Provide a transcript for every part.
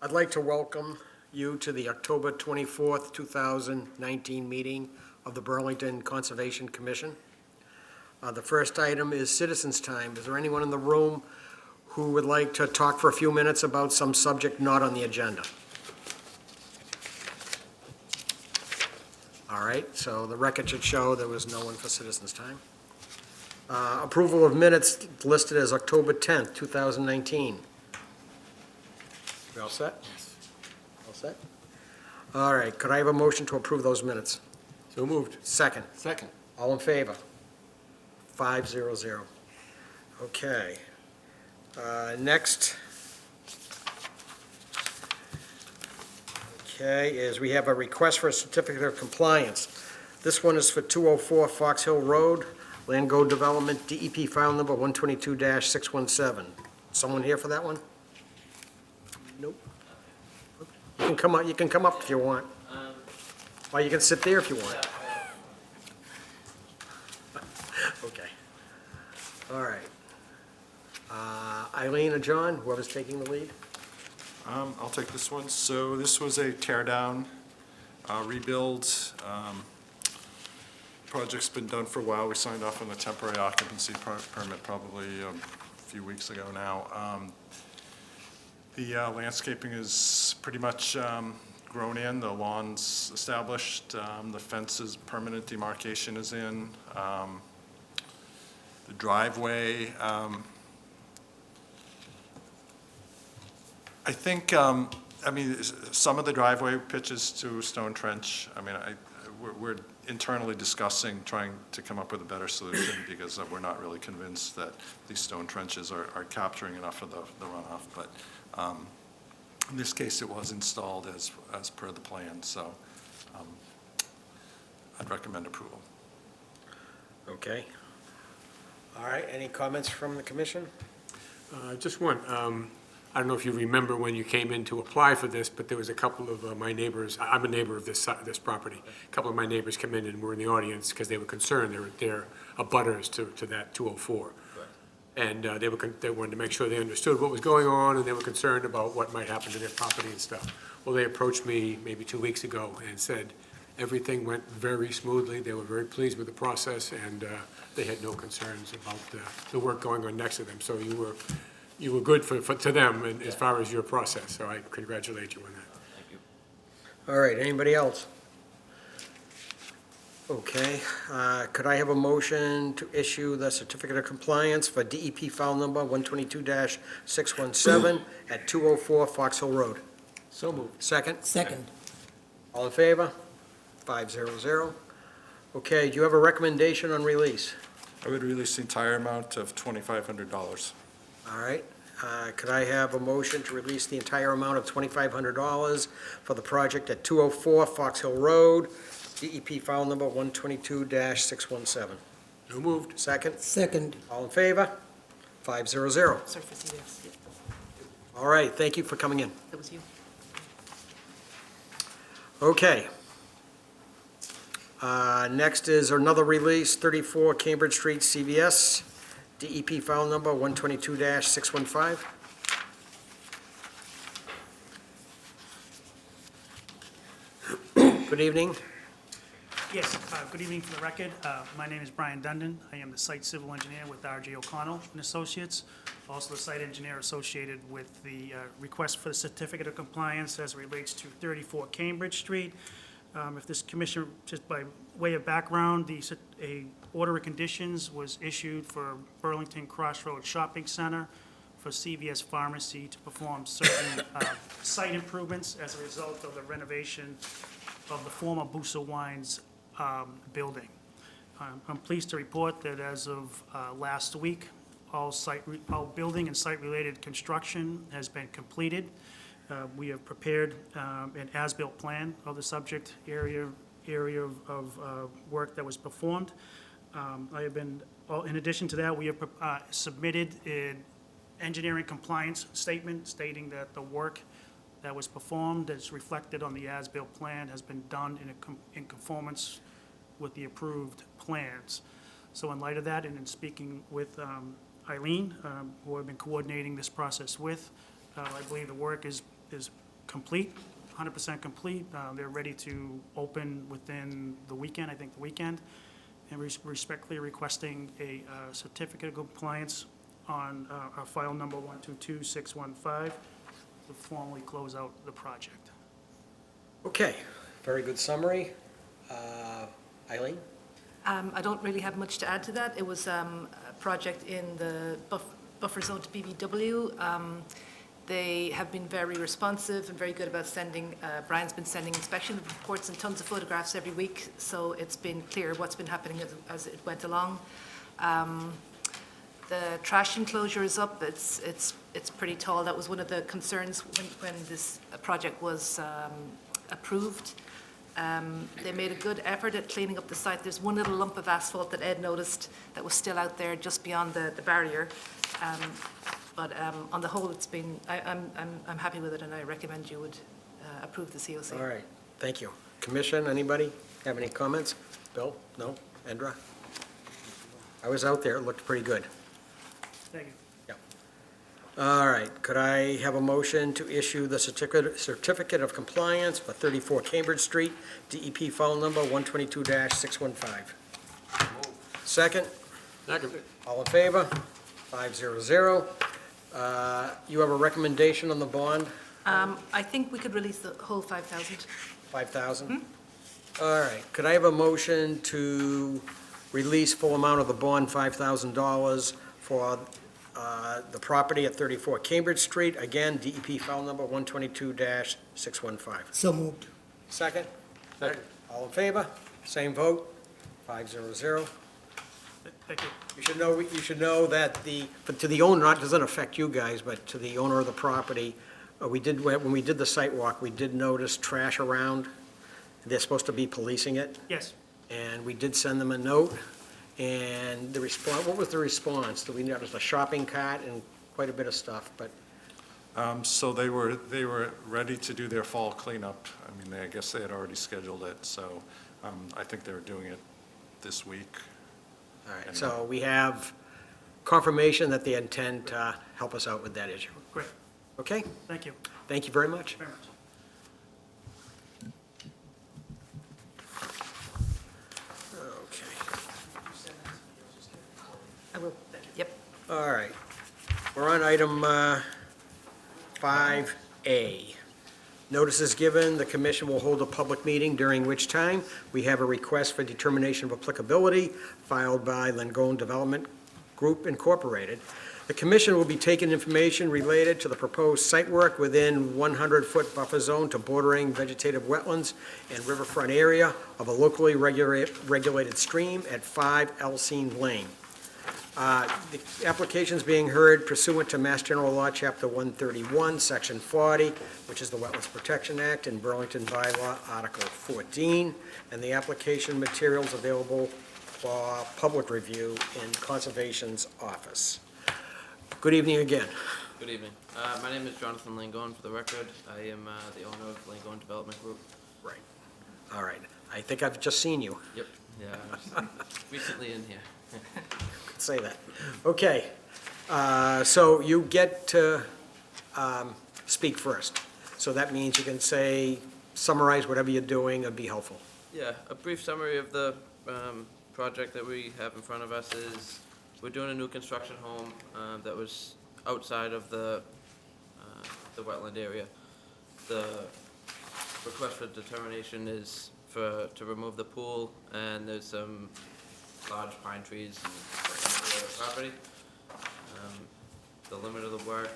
I'd like to welcome you to the October 24th, 2019 meeting of the Burlington Conservation Commission. The first item is citizens' time. Is there anyone in the room who would like to talk for a few minutes about some subject not on the agenda? All right, so the record should show there was no one for citizens' time. Approval of minutes listed as October 10th, 2019. We all set? All set? All right, could I have a motion to approve those minutes? So moved. Second. Second. All in favor? 500. Okay. Next. Okay, is we have a request for a certificate of compliance. This one is for 204 Fox Hill Road, Land Go Development, DEP file number 122-617. Someone here for that one? Nope. You can come up if you want. Or you can sit there if you want. Okay. All right. Eileen or John, whoever's taking the lead? I'll take this one. So this was a tear down, rebuild. Project's been done for a while. We signed off on the temporary occupancy permit probably a few weeks ago now. The landscaping is pretty much grown in, the lawn's established, the fence's permanent demarcation is in. The driveway, I think, some of the driveway pitches to Stone Trench. We're internally discussing, trying to come up with a better solution because we're not really convinced that these stone trenches are capturing enough of the runoff. But in this case, it was installed as per the plan, so I'd recommend approval. Okay. All right, any comments from the commission? Just one. I don't know if you remember when you came in to apply for this, but there was a couple of my neighbors. I'm a neighbor of this property. A couple of my neighbors come in and were in the audience because they were concerned. They're abutters to that 204. And they wanted to make sure they understood what was going on, and they were concerned about what might happen to their property and stuff. Well, they approached me maybe 2 weeks ago and said everything went very smoothly. They were very pleased with the process, and they had no concerns about the work going on next to them. So you were good to them and as far as your process, so I congratulate you on that. Thank you. All right, anybody else? Okay, could I have a motion to issue the certificate of compliance for DEP file number 122-617 at 204 Fox Hill Road? So moved. Second? Second. All in favor? 500. Okay, do you have a recommendation on release? I would release the entire amount of $2,500. All right, could I have a motion to release the entire amount of $2,500 for the project at 204 Fox Hill Road, DEP file number 122-617? So moved. Second? Second. All in favor? 500. Sorry for CVS. All right, thank you for coming in. That was you. Okay. Next is another release, 34 Cambridge Street, CVS, DEP file number 122-615. Good evening. Yes, good evening for the record. My name is Brian Dundon. I am the site civil engineer with R.J. O'Connell and Associates, also the site engineer associated with the request for the certificate of compliance as it relates to 34 Cambridge Street. If this commission, just by way of background, a order of conditions was issued for Burlington Crossroads Shopping Center for CVS Pharmacy to perform certain site improvements as a result of the renovation of the former Busa Wines building. I'm pleased to report that as of last week, all building and site-related construction has been completed. We have prepared an as-built plan of the subject area of work that was performed. In addition to that, we have submitted an engineering compliance statement stating that the work that was performed, as reflected on the as-built plan, has been done in conformance with the approved plans. So in light of that, and in speaking with Eileen, who I've been coordinating this process with, I believe the work is complete, 100% complete. They're ready to open within the weekend, I think the weekend, and respectfully requesting a certificate of compliance on our file number 122615 to formally close out the project. Okay, very good summary. Eileen? I don't really have much to add to that. It was a project in the buffer zone to BBW. They have been very responsive and very good about sending, Brian's been sending inspection reports and tons of photographs every week, so it's been clear what's been happening as it went along. The trash enclosure is up. It's pretty tall. That was one of the concerns when this project was approved. They made a good effort at cleaning up the site. There's one little lump of asphalt that Ed noticed that was still out there just beyond the barrier. But on the whole, it's been, I'm happy with it, and I recommend you would approve the COC. All right, thank you. Commission, anybody have any comments? Bill? No? Endra? I was out there, it looked pretty good. Thank you. All right, could I have a motion to issue the certificate of compliance for 34 Cambridge Street, DEP file number 122-615? Second? Second. All in favor? 500. You have a recommendation on the bond, I think we could release the whole 5,000. 5,000? All right, could I have a motion to release full amount of the bond, $5,000, for the property at 34 Cambridge Street, again, DEP file number 122-615? So moved. Second? Second. All in favor? Same vote? 500. Thank you. You should know that but to the owner, it doesn't affect you guys, but to the owner of the property, when we did the site walk, we did notice trash around. They're supposed to be policing it, Yes. and we did send them a note. And the response, what was the response? We noticed a shopping cart and quite a bit of stuff, but, So they were ready to do their fall cleanup. I mean, I guess they had already scheduled it, so I think they were doing it this week. all right. So we have confirmation that they intend to help us out with that issue. Great. Okay? Thank you Thank you very much. very much. Okay. I will, yep. All right. We're on item 5A. Notice is given, the commission will hold a public meeting during which time we have a request for determination of applicability filed by Langone Development Group Incorporated. The commission will be taking information related to the proposed site work within 100-foot buffer zone to bordering vegetative wetlands and riverfront area of a locally regulated stream at 5 Elsine Lane. The application's being heard pursuant to Mass General Law, Chapter 131, Section 40, which is the Wetlands Protection Act, and Burlington Bylaw, Article 14, and the application materials available for public review in Conservation's office. Good evening again. Good evening. My name is Jonathan Langone, for the record. I am the owner of Langone Development Group. Right. All right. I think I've just seen you. Yep, yeah, I was recently in here. Say that. Okay. So you get to speak first. So that means you can summarize whatever you're doing, it'd be helpful. Yeah, a brief summary of the project that we have in front of us is we're doing a new construction home that was outside of the wetland area. The request for determination is to remove the pool, and there's some large pine trees in the property. The limit of the work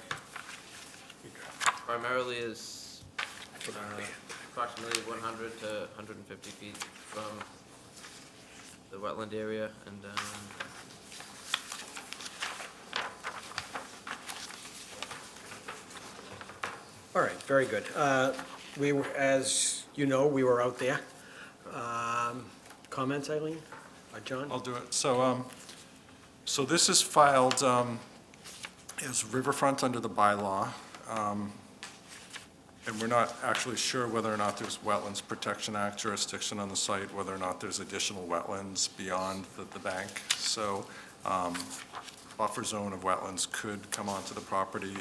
primarily is approximately 100 to 150 feet from the wetland area, and All right, very good. As you know, we were out there. Comments, Eileen? John? I'll do it. So this is filed as riverfront under the bylaw. And we're not actually sure whether or not there's Wetlands Protection Act jurisdiction on the site, whether or not there's additional wetlands beyond the bank. So buffer zone of wetlands could come onto the property.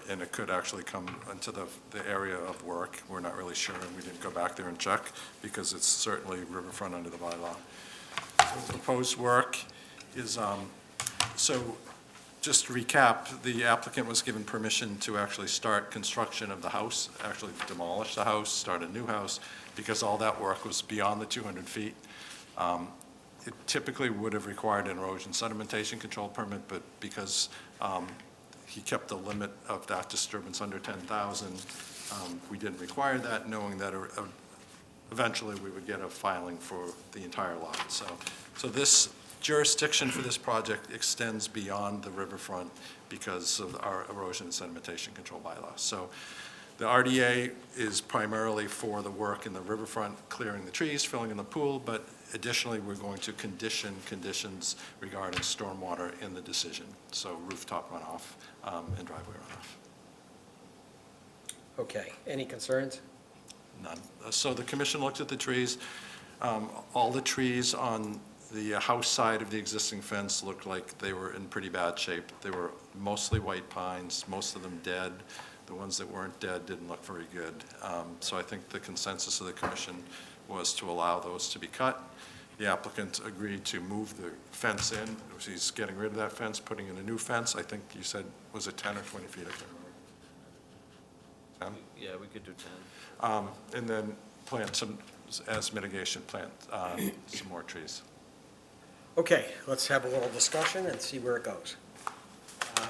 and it could actually come into the area of work. We're not really sure, and we didn't go back there and check, because it's certainly riverfront under the bylaw. The proposed work is, so just to recap, the applicant was given permission to actually start construction of the house, actually demolish the house, start a new house, because all that work was beyond the 200 feet. It typically would have required an erosion sedimentation control permit, but because he kept the limit of that disturbance under 10,000, we didn't require that, knowing that eventually we would get a filing for the entire lot. So this jurisdiction for this project extends beyond the riverfront because of our erosion and sedimentation control bylaw. So the RDA is primarily for the work in the riverfront, clearing the trees, filling in the pool, but additionally, we're going to condition conditions regarding stormwater in the decision, so rooftop runoff and driveway runoff. Okay, any concerns? None. So the commission looked at the trees. All the trees on the house side of the existing fence looked like they were in pretty bad shape. They were mostly white pines, most of them dead. The ones that weren't dead didn't look very good. So I think the consensus of the commission was to allow those to be cut. The applicant agreed to move the fence in. He's getting rid of that fence, putting in a new fence. I think you said, was it 10 or 20 feet? I can't remember. 10? Yeah, we could do 10. And then plant some, as mitigation, plant some more trees. Okay, let's have a little discussion and see where it goes.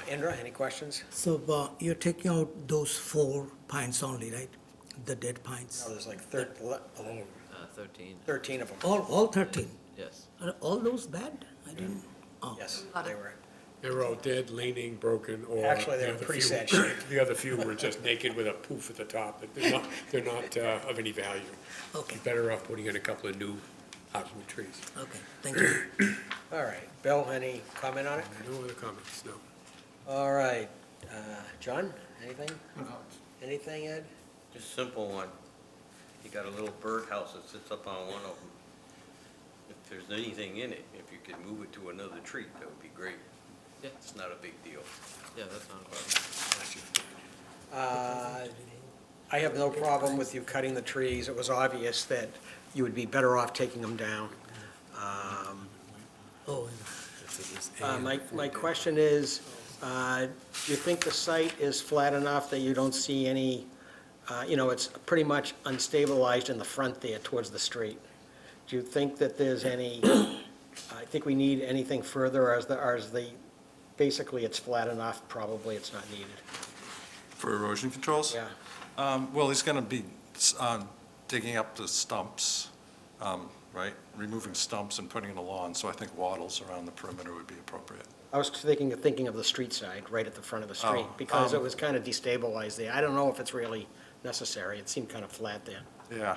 Indra, any questions? So you're taking out those 4 pines only, right? The dead pines? No, there's like 13, 13 of them. All 13? yes. Are all those bad? I didn't, oh. Yes, Lot of- they were. They were all dead, leaning, broken, or. Actually, they the were other pretty few- sad shape. The other few were just naked with a poof at the top. They're not of any value. Okay, You're better off putting in a couple of new hardwood trees. okay, thank you. All right, Bill, any comment on it? No other comments, no. All right, John, anything? Anything, Ed? Just a simple one. You got a little birdhouse that sits up on one of them. If there's anything in it, if you could move it to another tree, that would be great. Yeah. It's not a big deal. Yeah, that's not a problem. I have no problem with you cutting the trees. It was obvious that you would be better off taking them down. Oh, My question is, do you think the site is flat enough that you don't see any, it's pretty much unstabilized in the front there towards the street? Do you think that there's any, I think we need anything further, or is the, basically it's flat enough, probably it's not needed? For erosion controls? Yeah, Well, he's going to be digging up the stumps, right? Removing stumps and putting in a lawn, so I think wattles around the perimeter would be appropriate. I was thinking of the street side, right at the front of the street, Oh, because it was kind of destabilized there. I don't know if it's really necessary. It seemed kind of flat there. Yeah,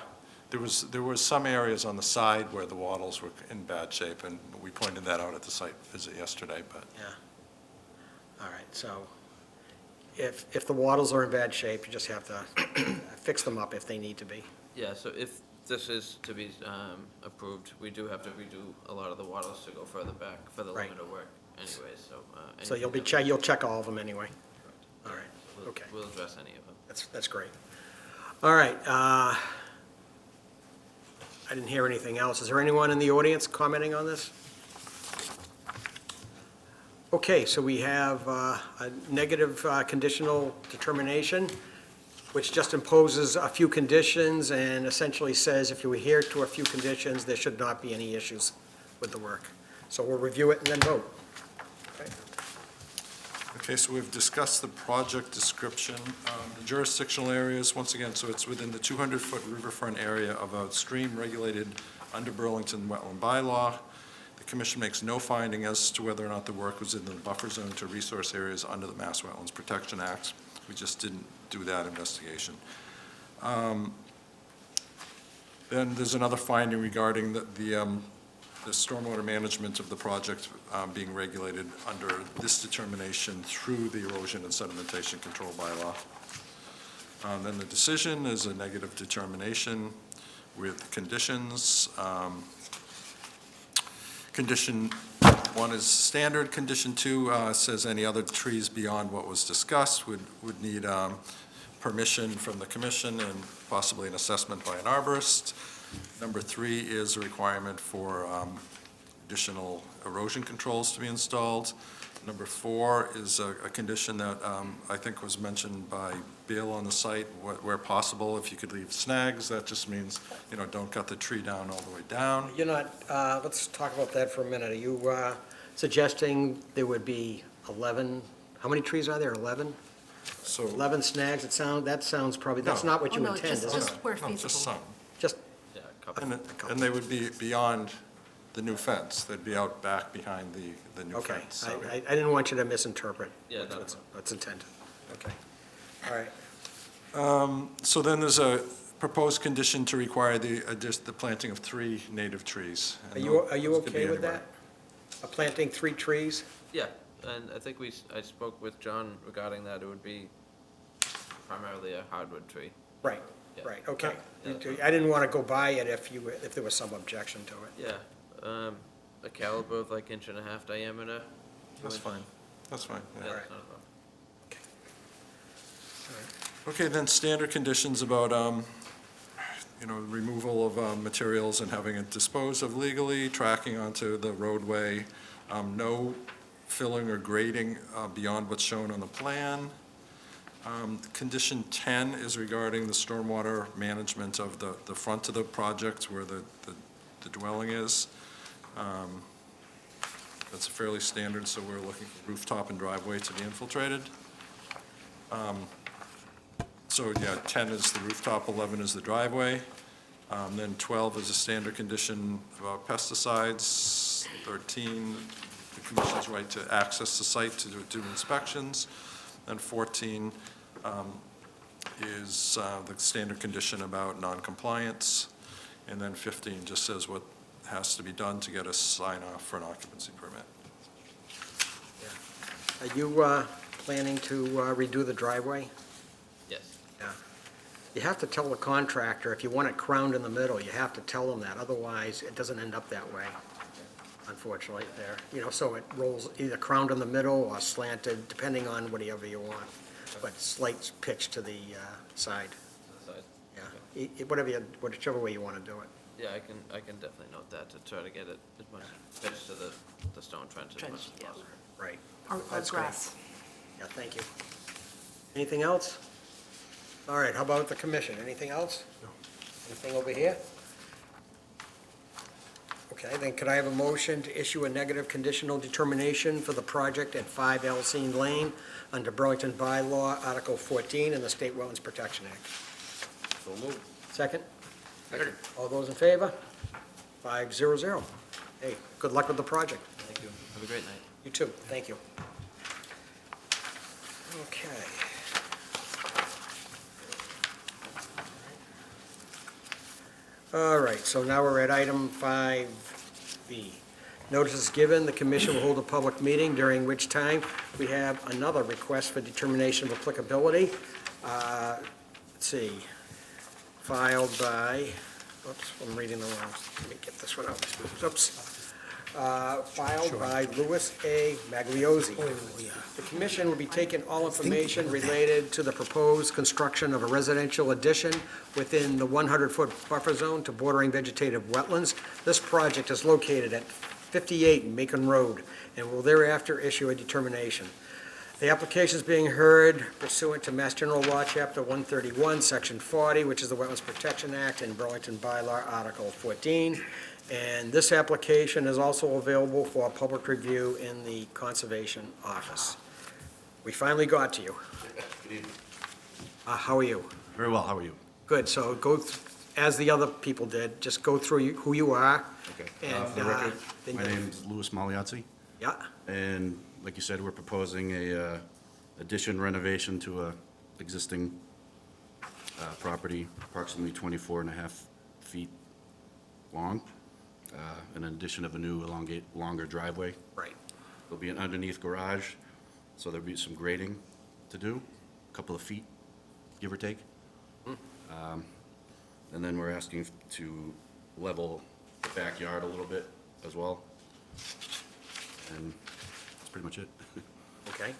there was some areas on the side where the wattles were in bad shape, and we pointed that out at the site visit yesterday, but Yeah. All right, so if the wattles are in bad shape, you just have to fix them up if they need to be. Yeah, so if this is to be approved, we do have to redo a lot of the wattles to go further back for the Right. limit of work anyways, so. So you'll anything that- you'll check all of them anyway. Correct. All right, We'll- okay. We'll address any of them. That's great. All right, I didn't hear anything else. Is there anyone in the audience commenting on this? Okay, so we have a negative conditional determination, which just imposes a few conditions and essentially says if you adhere to a few conditions, there should not be any issues with the work. So we'll review it and then vote. Okay. Okay, so we've discussed the project description, the jurisdictional areas, once again, so it's within the 200-foot riverfront area of a stream regulated under Burlington Wetland Bylaw. The commission makes no finding as to whether or not the work was in the buffer zone to resource areas under the Mass Wetlands Protection Act. We just didn't do that investigation. Then there's another finding regarding the stormwater management of the project being regulated under this determination through the erosion and sedimentation control bylaw. Then the decision is a negative determination with conditions. Condition One is standard. Condition 2 says any other trees beyond what was discussed would need permission from the commission and possibly an assessment by an arborist. Number 3 is a requirement for additional erosion controls to be installed. Number 4 is a condition that I think was mentioned by Bill on the site, where possible, if you could leave snags, that just means, don't cut the tree down all the way down. You're not, let's talk about that for a minute. Are you suggesting there would be 11, how many trees are there, 11? So, 11 snags, that sounds probably, that's No. not what Oh, you no, intend, is it? just where no, just feasible. some. Just, Yeah, a couple. And they would be beyond the new fence. They'd be out back behind the new okay. fence. So- I didn't want you to misinterpret Yeah, no, what's intended. Okay. All right. So then there's a proposed condition to require just the planting of 3 native trees. Are you Those could be okay with anywhere. that? Planting 3 trees? Yeah, and I think I spoke with John regarding that. It would be primarily a hardwood tree. Right, Yeah. right, okay. Yeah. I didn't want to go by it if there was some objection to it. Yeah, a caliber of like 1.5 diameter. That's fine. That's fine, Yeah, yeah. that's not a problem. Okay, then standard conditions about, removal of materials and having it disposed of legally, tracking onto the roadway, no filling or grading beyond what's shown on the plan. Condition 10 is regarding the stormwater management of the front of the project where the dwelling is. That's fairly standard, so we're looking for rooftop and driveway to be infiltrated. So, yeah, 10 is the rooftop, 11 is the driveway. Then 12 is a standard condition about pesticides. 13, the commission's right to access the site to do inspections. And 14 is the standard condition about noncompliance. And then 15 just says what has to be done to get a sign-off for an occupancy permit. Are you planning to redo the driveway? Yes. Yeah. You have to tell the contractor, if you want it crowned in the middle, you have to tell them that, otherwise it doesn't end up that way, unfortunately, there. So it rolls either crowned in the middle or slanted, depending on whatever you want, but slight pitch to the side, To the side. yeah. Whichever way you want to do it. Yeah, I can definitely note that to try to get it as much pitched to the stone trench as much Trench, as yeah. possible. Right. Or That's great. grass. Yeah, thank you. Anything else? All right, how about the commission? Anything else? No. Anything over here? Okay, then could I have a motion to issue a negative conditional determination for the project at 5 Elsine Lane under Burlington Bylaw, Article 14 in the State Wetlands Protection Act? So moved. Second? All those in favor? 500. Hey, good luck with the project. Thank you. Have a great night. You too, thank you. Okay. All right, so now we're at item 5B. Notice is given, the commission will hold a public meeting during which time we have another request for determination of applicability. Let's see, filed by, oops, I'm reading the wrong, let me get this one out. Oops. Filed by Louis A. Magliozzi. Oh, yeah. The commission will be taking all information related to the proposed construction of a residential addition within the 100-foot buffer zone to bordering vegetative wetlands. This project is located at 58 Macon Road and will thereafter issue a determination. The application is being heard pursuant to Mass General Law, Chapter 131, Section 40, which is the Wetlands Protection Act, and Burlington Bylaw, Article 14. And this application is also available for public review in the Conservation Office. We finally got to you. How are you? Very well, how are you? Good, so as the other people did, just go through who you are. Okay. And, For the record, then my you- name is Louis Magliozzi, Yeah, and like you said, we're proposing a addition renovation to a existing property, approximately 24 and a half feet long, an addition of a new longer driveway. right. There'll be an underneath garage, so there'll be some grading to do, a couple of feet, give or take. And then we're asking to level the backyard a little bit as well. and that's pretty much it. Okay.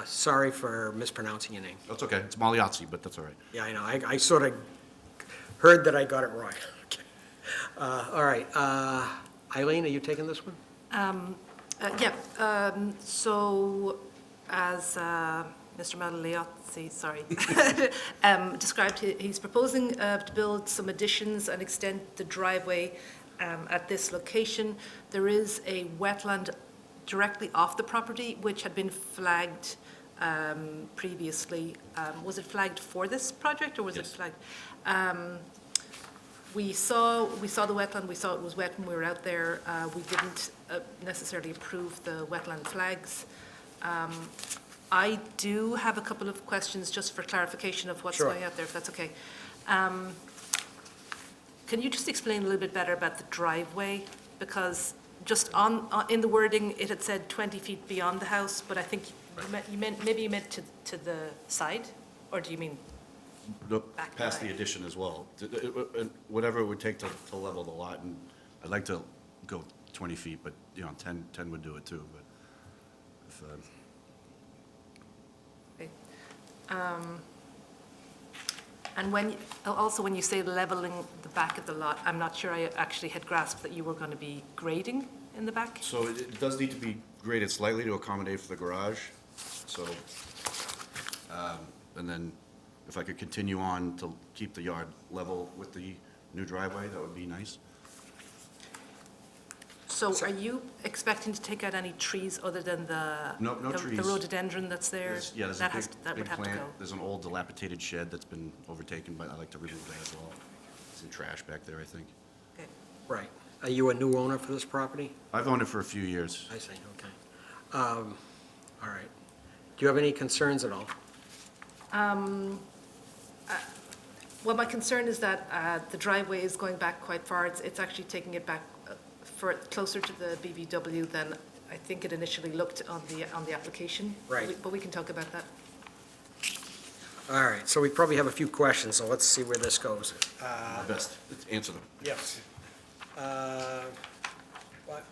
Sorry for mispronouncing your name. That's okay, it's Magliozzi, but that's all right. Yeah, I know, I sort of heard that I got it wrong. Okay. All right, Eileen, are you taking this one? So as Mr. Magliozzi, sorry, described, he's proposing to build some additions and extend the driveway at this location. There is a wetland directly off the property which had been flagged previously. Was it flagged for this project, or was it Yes. flagged? We saw the wetland, we saw it was wet when we were out there. We didn't necessarily approve the wetland flags. I do have a couple of questions just for clarification of what's Sure. going out there, if that's okay. Can you just explain a little bit better about the driveway? Because just in the wording, it had said 20 feet beyond the house, but I think maybe you meant to the side? Or do you mean, Back Past the line. addition as well. Whatever it would take to level the lot, and I'd like to go 20 feet, but, 10 would do it too, but if, okay. And also when you say leveling the back of the lot, I'm not sure I actually had grasped that you were going to be grading in the back? So it does need to be graded slightly to accommodate for the garage, so, and then if I could continue on to keep the yard level with the new driveway, that would be nice. So are you expecting to take out any trees other than the? No trees. The rhododendron that's there? There's a That has, that big would have to plant. go? There's an old dilapidated shed that's been overtaken, but I'd like to remove that as well. Some trash back there, I think. Okay. Right. Are you a new owner for this property? I've owned it for a few years. I see, okay. All right. Do you have any concerns at all? Well, my concern is that the driveway is going back quite far. It's actually taking it back closer to the BBW than I think it initially looked on the application. Right. But we can talk about that. All right, so we probably have a few questions, so let's see where this goes. My best to answer them. Yes.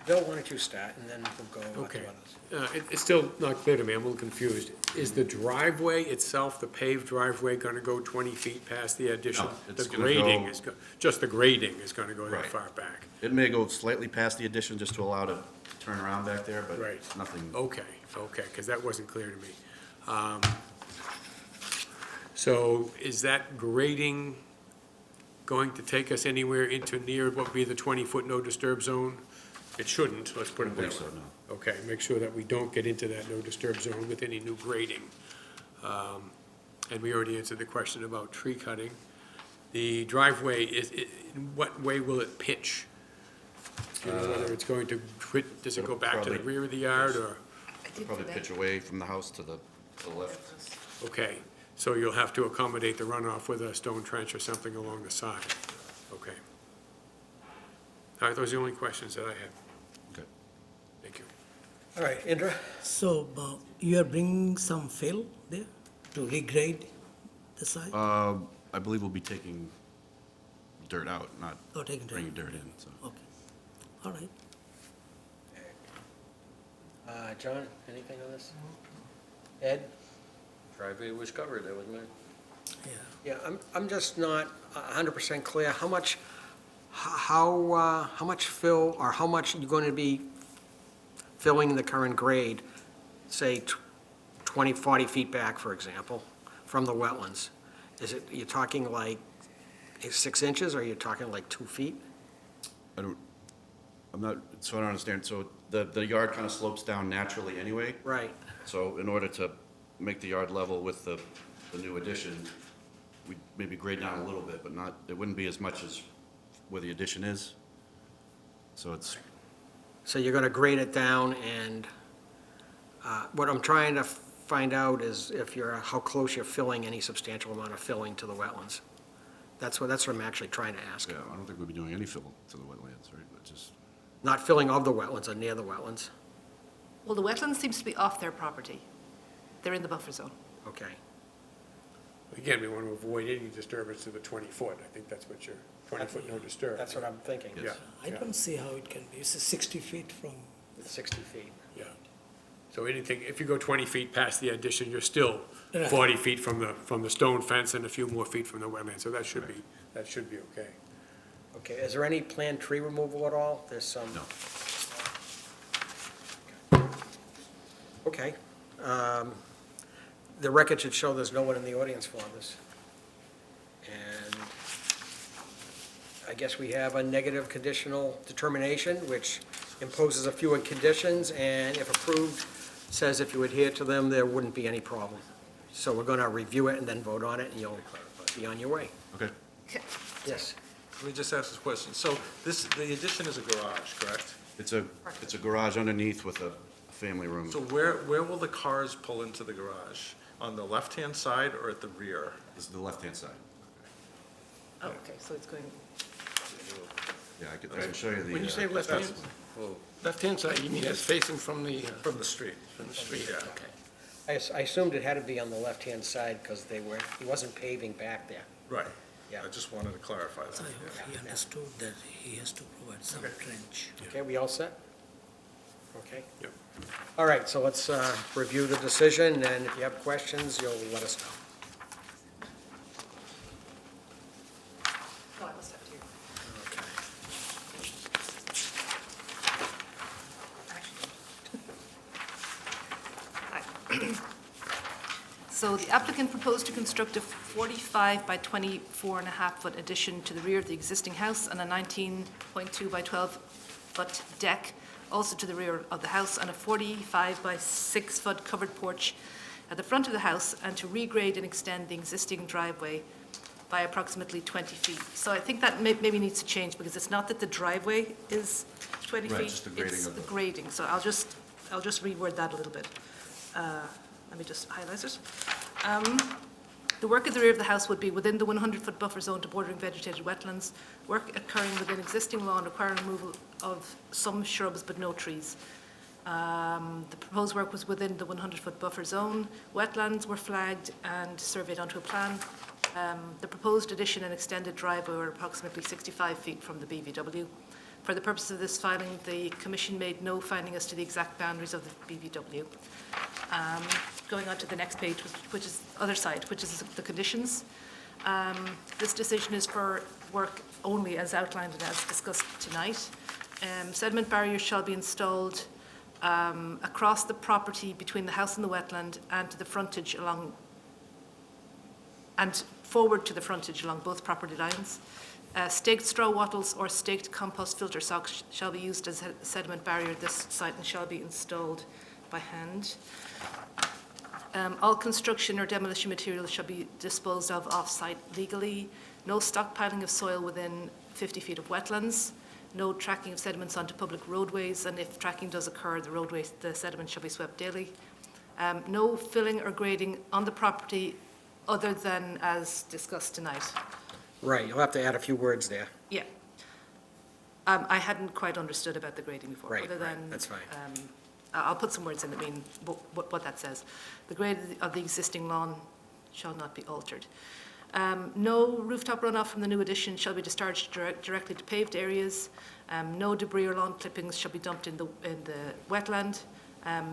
Bill, why don't you start, and then we'll go on to Okay. others. It's still not clear to me, I'm a little confused. Is the driveway itself, the paved driveway, going to go 20 feet past the addition? No, it's The gonna grading go- is, just the grading is going to go that Right. far back? It may go slightly past the addition just to allow to turn around back there, but Right. nothing. Okay, because that wasn't clear to me. So is that grading going to take us anywhere into near what would be the 20-foot no-disturb zone? It shouldn't, let's put I it believe that so, way. no. Okay, make sure that we don't get into that no-disturb zone with any new grading. And we already answered the question about tree cutting. The driveway, in what way will it pitch? Do you know whether it's going to, does it go back to the Probably- rear of the yard, or? I did Probably for pitch that. away from the house to the left. Okay, so you'll have to accommodate the runoff with a stone trench or something along the side. Okay. All right, those are the only questions that I have. Okay. Thank you. All right, Indra? So you are bringing some fill there to regrade the site? I believe we'll be taking dirt out, not Or taking dirt? bringing dirt in, so. Okay, all right. John, anything on this? Ed? Driveway was covered, that was my. Yeah. Yeah, I'm just not 100% clear, how much fill, or how much you're going to be filling the current grade, say 20, 40 feet back, for example, from the wetlands? Is it, you're talking like 6 inches, or you're talking like 2 feet? I'm not, so I don't understand. So the yard kind of slopes down naturally anyway. Right, So in order to make the yard level with the new addition, we'd maybe grade down a little bit, but not, it wouldn't be as much as where the addition is. So it's, so you're going to grade it down, and what I'm trying to find out is if how close you're filling any substantial amount of filling to the wetlands. That's what I'm actually trying to ask. yeah, I don't think we'd be doing any fill to the wetlands, right? But just, Not filling of the wetlands or near the wetlands. Well, the wetland seems to be off their property. They're in the buffer zone. Okay. Again, we want to avoid any disturbance to the 20-foot. I think that's what you're, 20-foot no disturb. That's what I'm thinking. Yeah. I don't see how it can be. It's 60 feet from with 60 feet. Yeah. So anything, if you go 20 feet past the addition, you're still Right. 40 feet from the stone fence and a few more feet from the wetland, so that should be okay. Okay, is there any planned tree removal at all? There's some. No. Okay. The record should show there's no one in the audience for this. And I guess we have a negative conditional determination, which imposes a few conditions, and if approved, says if you adhere to them, there wouldn't be any problem. So we're going to review it and then vote on it, and you'll be on your way. Okay. Yes. Let me just ask this question. So the addition is a garage, correct? It's a garage underneath with a family room. So where will the cars pull into the garage? On the left-hand side or at the rear? This is the left-hand side. Oh, okay, so it's going, Yeah, I can show you the. When you say left hand, left-hand side, you mean it's facing from the... From the street. From the street, Yeah. okay. I assumed it had to be on the left-hand side because he wasn't paving back there. Right. Yeah. I just wanted to clarify So that. I hope he understood that he has to provide some trench. Okay, we all set? Okay. Yep. All right, so let's review the decision, and if you have questions, you'll let us know. oh, I must have it here. Hi. So the applicant proposed to construct a 45 by 24.5-foot addition to the rear of the existing house and a 19.2 by 12-foot deck also to the rear of the house, and a 45 by 6-foot covered porch at the front of the house, and to regrade and extend the existing driveway by approximately 20 feet. So I think that maybe needs to change, because it's not that the driveway is 20 feet. Right, just the grading it's of the the- grading. So I'll just reword that a little bit. Let me just highlight it. The work at the rear of the house would be within the 100-foot buffer zone to bordering vegetated wetlands, work occurring within existing lawn requiring removal of some shrubs but no trees. The proposed work was within the 100-foot buffer zone. Wetlands were flagged and surveyed onto a plan. The proposed addition and extended driveway were approximately 65 feet from the BVW. For the purpose of this filing, the Commission made no finding as to the exact boundaries of the BVW. Going on to the next page, which is other side, which is the conditions. This decision is for work only as outlined and as discussed tonight. Sediment barriers shall be installed across the property between the house and the wetland and to the frontage along, and forward to the frontage along both property lines. Staked straw wattles or staked compost filter socks shall be used as a sediment barrier at this site and shall be installed by hand. All construction or demolition materials shall be disposed of off-site legally. No stockpiling of soil within 50 feet of wetlands. No tracking of sediments onto public roadways, and if tracking does occur, the sediment shall be swept daily. No filling or grading on the property other than as discussed tonight. Right, you'll have to add a few words there. Yeah. I hadn't quite understood about the grading before. Right, other right, than, that's fine. I'll put some words in that mean what that says. The grade of the existing lawn shall not be altered. No rooftop runoff from the new addition shall be discharged directly to paved areas. No debris or lawn clippings shall be dumped in the wetland.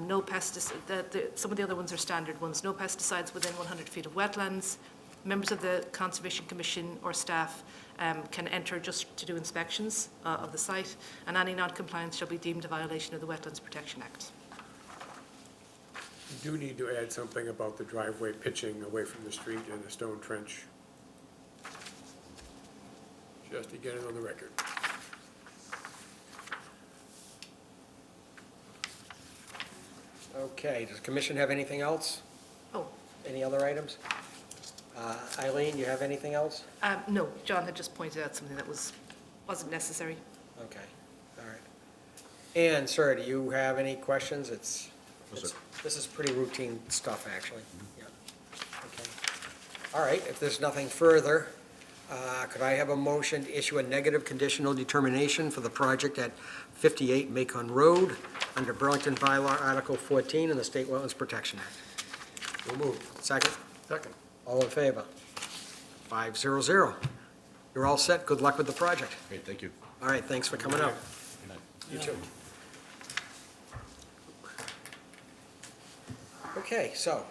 No pesticides. Some of the other ones are standard ones. No pesticides within 100 feet of wetlands. Members of the Conservation Commission or staff can enter just to do inspections of the site, and any non-compliance shall be deemed a violation of the Wetlands Protection Act. You do need to add something about the driveway pitching away from the street and the stone trench. Just to get it on the record. Okay, does the commission have anything else? Oh, Any other items? Eileen, you have anything else? no, John had just pointed out something that wasn't necessary. Okay, all right. And, sir, do you have any questions? No, sir. This is pretty routine stuff, actually. Yeah. Okay. All right, if there's nothing further, could I have a motion to issue a negative conditional determination for the project at 58 Macon Road under Burlington Bylaw Article 14 and the State Wetlands Protection Act? We'll move. Second? Second. All in favor? 500. You're all set. Good luck with the project. Great, thank you. All right, thanks for coming out. Good night. You too. Okay, so,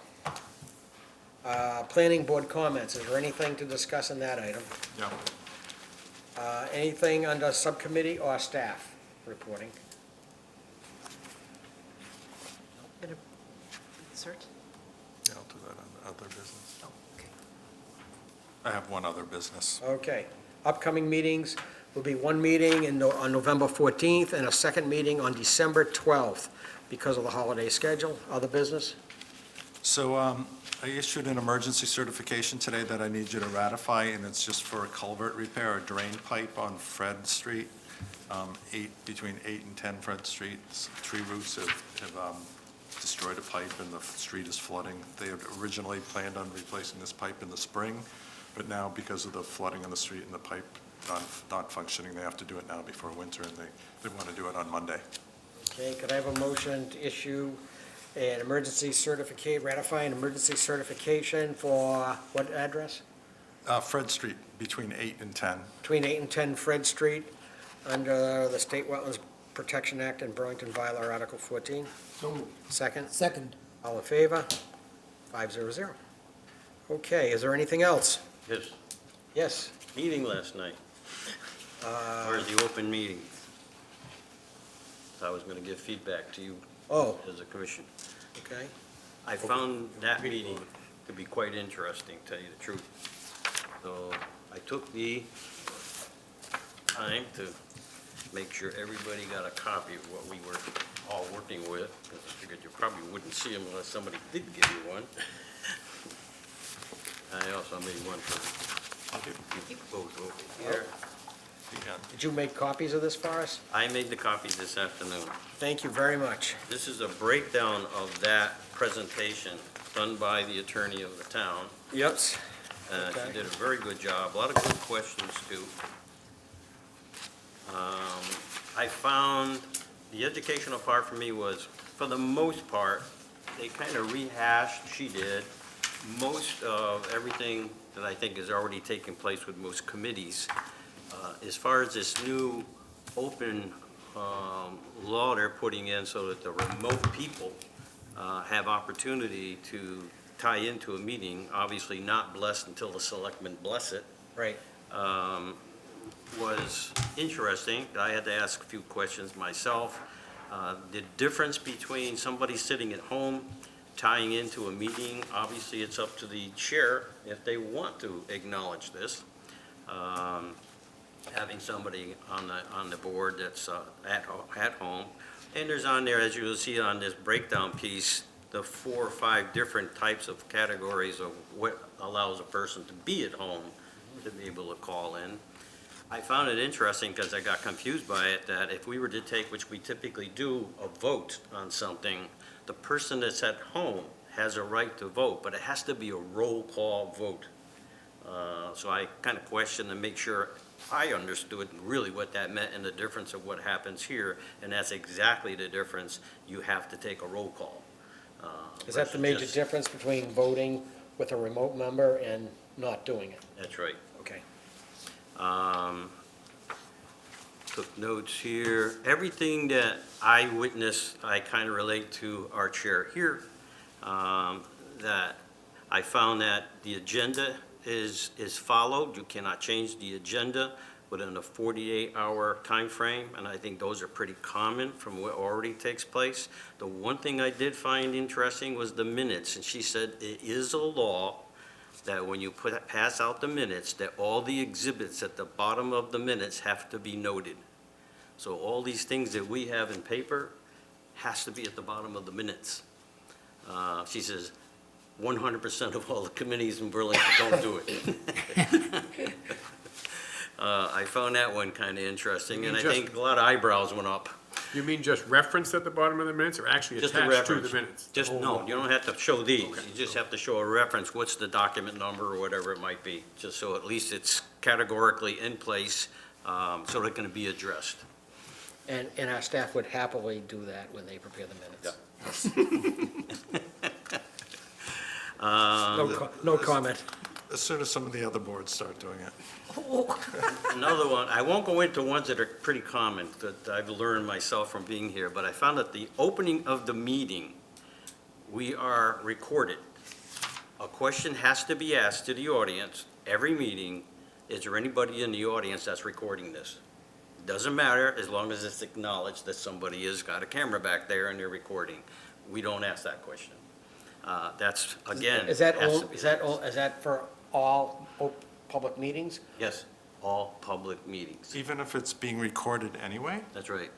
planning board comments, is there anything to discuss in that item? Yeah. Anything under subcommittee or staff reporting? Gonna insert? Yeah, I'll do that on other business. Oh, okay. I have one other business. Okay. Upcoming meetings will be one meeting on November 14th and a second meeting on December 12th because of the holiday schedule. Other business? So I issued an emergency certification today that I need you to ratify, and it's just for a culvert repair, a drain pipe on Fred Street, between 8 and 10 Fred Street. Tree roots have destroyed a pipe, and the street is flooding. They had originally planned on replacing this pipe in the spring, but now because of the flooding on the street and the pipe not functioning, they have to do it now before winter, and they want to do it on Monday. Okay, could I have a motion to issue an emergency certificate, ratify an emergency certification for what address? Fred Street, between 8 and 10. Between 8 and 10 Fred Street, under the State Wetlands Protection Act and Burlington Bylaw Article 14. So moved. Second? Second. All in favor? 500. Okay, is there anything else? Yes, Yes. meeting last night. Where's the open meeting? I was gonna give feedback to you Oh, as a commission. okay. I found that meeting to be quite interesting, to tell you the truth. So I took the time to make sure everybody got a copy of what we were all working with, because I figured you probably wouldn't see them unless somebody did give you one. I also made one for you both over here. Did you make copies of this for us? I made the copy this afternoon. Thank you very much. This is a breakdown of that presentation done by the attorney of the town. Yep. She Okay. did a very good job, a lot of good questions too. I found the educational part for me was, for the most part, they kind of rehashed, she did, most of everything that I think has already taken place with most committees. As far as this new open law they're putting in so that the remote people have opportunity to tie into a meeting, obviously not blessed until the selectmen bless it, Right. was interesting. I had to ask a few questions myself. The difference between somebody sitting at home tying into a meeting, obviously it's up to the chair if they want to acknowledge this. Having somebody on the board that's at home. And there's on there, as you will see on this breakdown piece, the 4 or 5 different types of categories of what allows a person to be at home to be able to call in. I found it interesting because I got confused by it, that if we were to take, which we typically do, a vote on something, the person that's at home has a right to vote, but it has to be a roll call vote. So I kind of questioned to make sure I understood really what that meant and the difference of what happens here, and that's exactly the difference. You have to take a roll call. Is that the versus major just- difference between voting with a remote member and not doing it? That's right. Okay. Took notes here. Everything that I witnessed, I kind of relate to our chair here. That I found that the agenda is followed. You cannot change the agenda within a 48-hour time frame, and I think those are pretty common from what already takes place. The one thing I did find interesting was the minutes, and she said it is a law that when you pass out the minutes, that all the exhibits at the bottom of the minutes have to be noted. So all these things that we have in paper has to be at the bottom of the minutes. She says 100% of all the committees in Burlington don't do it. I found that one kind of interesting, and I Just- think a lot of eyebrows went up. You mean just referenced at the bottom of the minutes, or actually Just a attached to reference. the minutes? Just, no, you don't have to show these. You just have to show a reference, what's the document number or whatever it might be, just so at least it's categorically in place, so it can be addressed. And our staff would happily do that when they prepare the minutes. No comment. As soon as some of the other boards start doing it. Another one, I won't go into ones that are pretty common, that I've learned myself from being here, but I found that the opening of the meeting we are recorded. A question has to be asked to the audience, every meeting, is there anybody in the audience that's recording this? Doesn't matter, as long as it's acknowledged that somebody has got a camera back there and they're recording. We don't ask that question. That's, again. Is that has all, to be- is that for all public meetings? Yes, all public meetings. Even if it's being recorded anyway? That's right.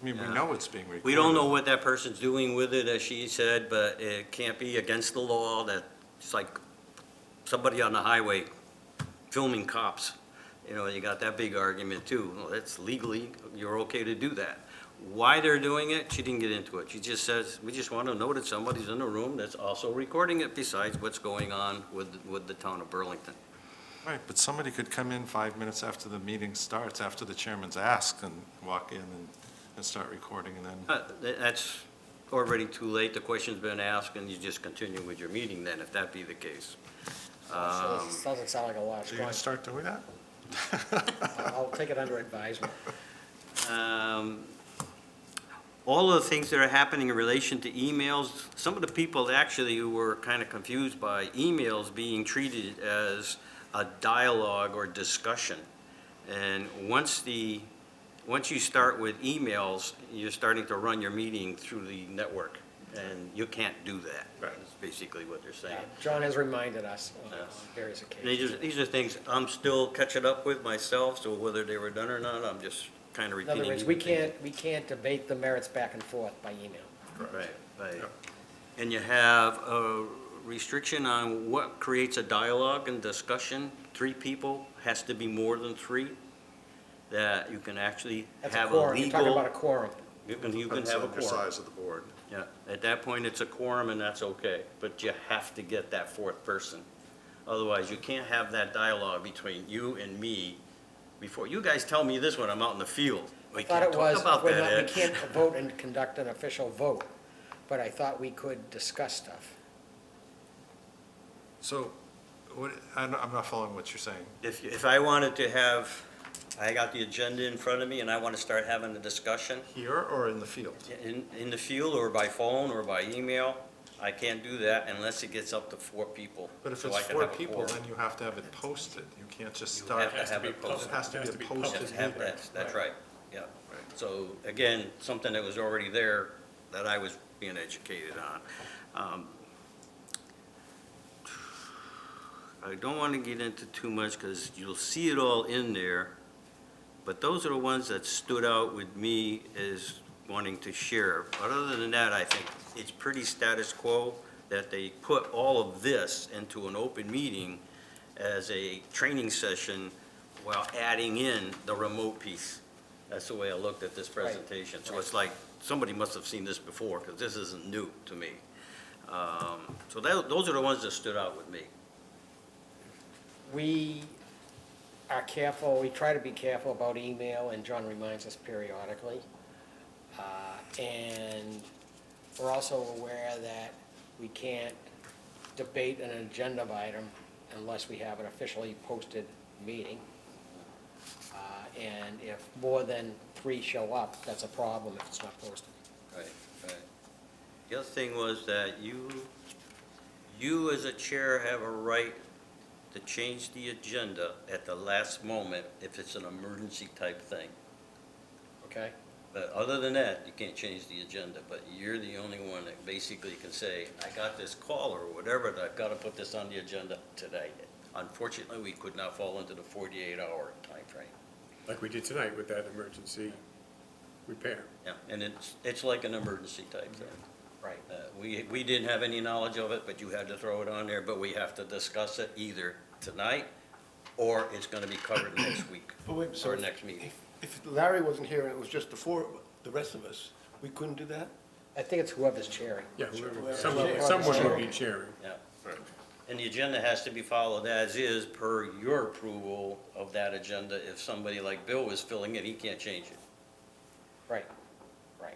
I mean, we Yeah. know it's being recorded. We don't know what that person's doing with it, as she said, but it can't be against the law that, it's like somebody on the highway filming cops. You know, you got that big argument too. Well, that's legally, you're okay to do that. Why they're doing it, she didn't get into it. She just says, we just want to know that somebody's in the room that's also recording it besides what's going on with the town of Burlington. Right, but somebody could come in 5 minutes after the meeting starts, after the chairman's asked, and walk in and start recording, and then, That's already too late. The question's been asked, and you just continue with your meeting then, if that be the case. Doesn't sound like a lot of so you're gonna start doing that? I'll take it under advisement. All of the things that are happening in relation to emails, some of the people actually who were kind of confused by emails being treated as a dialogue or discussion. And once you start with emails, you're starting to run your meeting through the network, and you can't do that. Right. That's basically what they're saying. John has reminded us on Yes. various occasions. These are things I'm still catching up with myself, so whether they were done or not, I'm just kind of In repeating. other words, we can't debate the merits back and forth by email. Right, right. And you have a restriction on what creates a dialogue and discussion. 3 people, has to be more than 3, that you can actually That's a have a quorum, you're talking about a legal. quorum. You can Depends have a on the quorum. size of the board. Yeah, at that point, it's a quorum and that's okay, but you have to get that 4th person. Otherwise, you can't have that dialogue between you and me before, you guys tell me this when I'm out in the field. We I thought can't it was, talk about we that, Ed. can't vote and conduct an official vote, but I thought we could discuss stuff. So, what, I'm not following what you're saying. If I wanted to have, I got the agenda in front of me and I want to start having a discussion Here or in the field? in the field or by phone or by email, I can't do that unless it gets up to 4 people. But if so it's I can 4 have a people, quorum. then you have to have it posted. You can't just You start. have to have it posted. It has to be a posted Yes, have meeting. That's right, yeah. So again, something that was already there that I was being educated on. I don't want to get into too much because you'll see it all in there, but those are the ones that stood out with me as wanting to share. But other than that, I think it's pretty status quo that they put all of this into an open meeting as a training session while adding in the remote piece. That's the way I looked at this presentation. So it's like, somebody must have seen this before, because this isn't new to me. So those are the ones that stood out with me. We are careful, we try to be careful about email, and John reminds us periodically. And we're also aware that we can't debate an agenda item unless we have an officially posted meeting. And if more than 3 show up, that's a problem if it's not posted. Right, right. The other thing was that you as a chair have a right to change the agenda at the last moment if it's an emergency type thing. Okay? But other than that, you can't change the agenda, but you're the only one that basically can say, I got this call or whatever, that I've got to put this on the agenda today. Unfortunately, we could not fall into the 48-hour timeframe. Like we did tonight with that emergency repair. Yeah, and it's like an emergency type thing. Right. We didn't have any knowledge of it, but you had to throw it on there, but we have to discuss it either tonight or it's going to be covered next week But wait, so or next meeting. if Larry wasn't here and it was just the rest of us, we couldn't do that? I think it's whoever's chairing. Yeah, Whoever- someone would be chairing. Yeah. Right. And the agenda has to be followed as is per your approval of that agenda. If somebody like Bill was filling it, he can't change it. Right, right.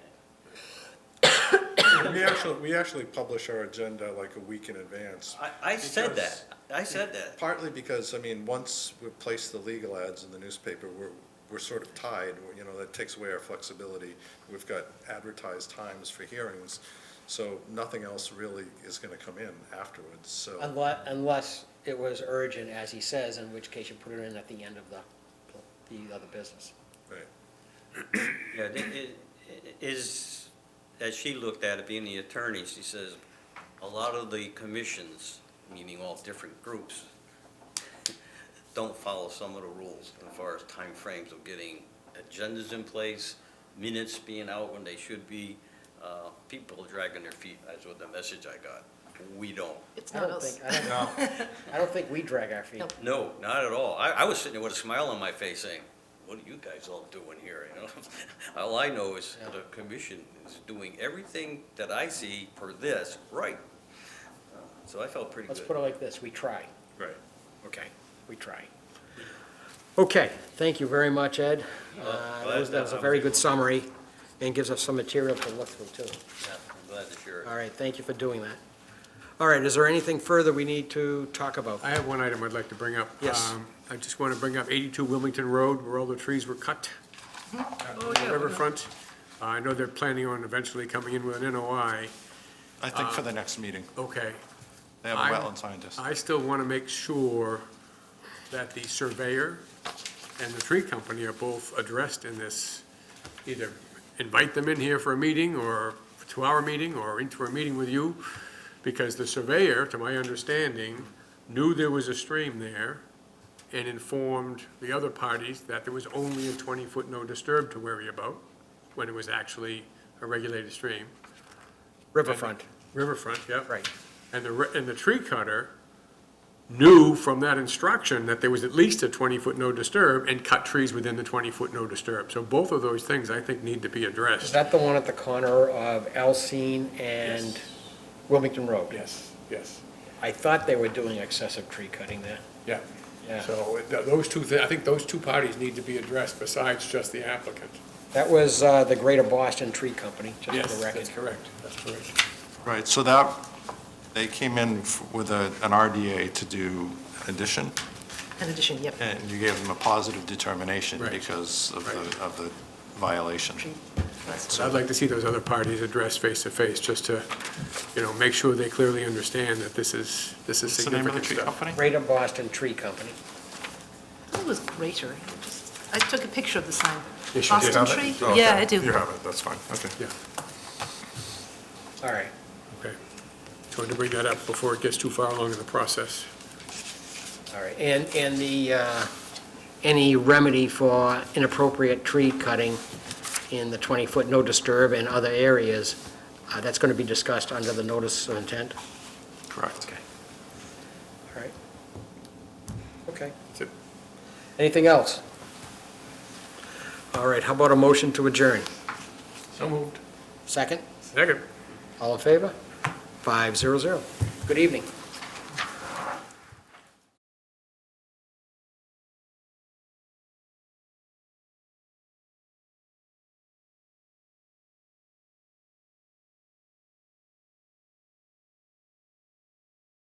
We actually publish our agenda like a week in advance. I said Because- that. I said that. Partly because, I mean, once we place the legal ads in the newspaper, we're sort of tied, you know, that takes away our flexibility. We've got advertised times for hearings, So nothing else really is going to come in afterwards, so. Unless it was urgent, as he says, in which case you put it in at the end of the other business. Right. Yeah, it is, as she looked at it, being the attorney, she says, a lot of the commissions, meaning all different groups, don't follow some of the rules as far as timeframes of getting agendas in place, minutes being out when they should be. People dragging their feet, that's what the message I got. We don't. It's I not don't us. think, I don't think we drag our feet. No. No, not at all. I was sitting there with a smile on my face saying, what are you guys all doing here, you know? All I know is the commission is doing everything that I see for this right. So I felt pretty good. Let's put it like this, we try. Right. Okay, we try. Okay, thank you very much, Ed. That was a very good summary and gives us some material to look through, too. Yeah, I'm glad to share it. All right, thank you for doing that. All right, is there anything further we need to talk about? I have one item I'd like to bring up. Yes. I just want to bring up 82 Wilmington Road, where all the trees were cut. Oh, yeah. Riverfront. I know they're planning on eventually coming in with an NOI. I think for the next meeting, Okay. they have a wetland scientist. I still want to make sure that the surveyor and the tree company are both addressed in this. Either invite them in here for a meeting, or a 2-hour meeting, or into a meeting with you, because the surveyor, to my understanding, knew there was a stream there and informed the other parties that there was only a 20-foot no disturb to worry about, when it was actually a regulated stream. Riverfront, Riverfront, yep. right. And the tree cutter knew from that instruction that there was at least a 20-foot no disturb, and cut trees within the 20-foot no disturb. So both of those things, I think, need to be Is addressed. that the one at the corner of Alcine and Yes. Wilmington Road? Yes, yes, I thought they were doing excessive tree cutting there. yeah. Yeah. So those two, I think those two parties need to be addressed besides just the applicant. That was the Greater Boston Tree Company, just for Yes, the record. that's correct, that's correct. Right, so that, they came in with an RDA to do addition, In addition, yep. and you gave them a positive determination Right. because of Right. the violation. So I'd like to see those other parties addressed face-to-face, just to, make sure they clearly understand that this is What's the name of the significant tree stuff. company? Greater Boston Tree Company. I thought it was greater. I took a picture of the sign. Yes, you did. Boston Tree? Yeah, I do. You have it, that's fine, okay. Yeah, All right. okay. Just wanted to bring that up before it gets too far along in the process. All right, and any remedy for inappropriate tree cutting in the 20-foot no disturb and other areas, that's going to be discussed under the notice of intent? Correct. Okay. All right. Okay. That's it. Anything else? All right, how about a motion to adjourn? So moved. Second? Second. All in favor? 500. Good evening.